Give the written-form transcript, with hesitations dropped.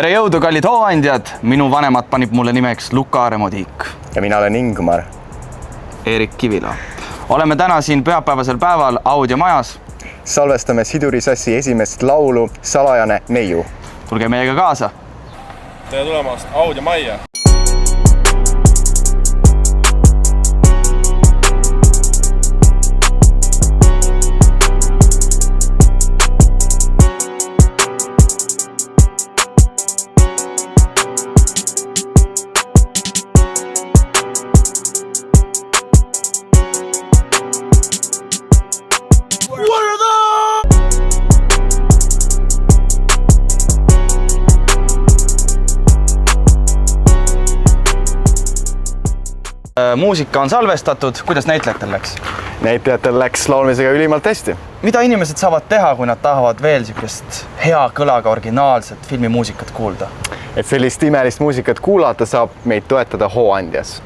Tere jõudu, kallid hooandjad! Minu vanemad panib mulle nimeks Luka Remodiik. Ja mina olen Ingmar. Erik Kivila. Oleme täna siin pühapäevasel päeval Audiomajas. Salvestame Sidurisassi esimest laulu Salajane neiu. Tulge meiega kaasa! Tere tulemast Audiomajja! Muusika on salvestatud. Kuidas näitlejatel läks? Näitlejatel läks laulmisega ülimalt hästi. Mida inimesed saavad teha, kui nad tahavad veel sihukest hea kõlaga originaalset filmimuusikat kuulda? Et sellist imelist muusikat kuulata, saab meid toetada Hooandjas.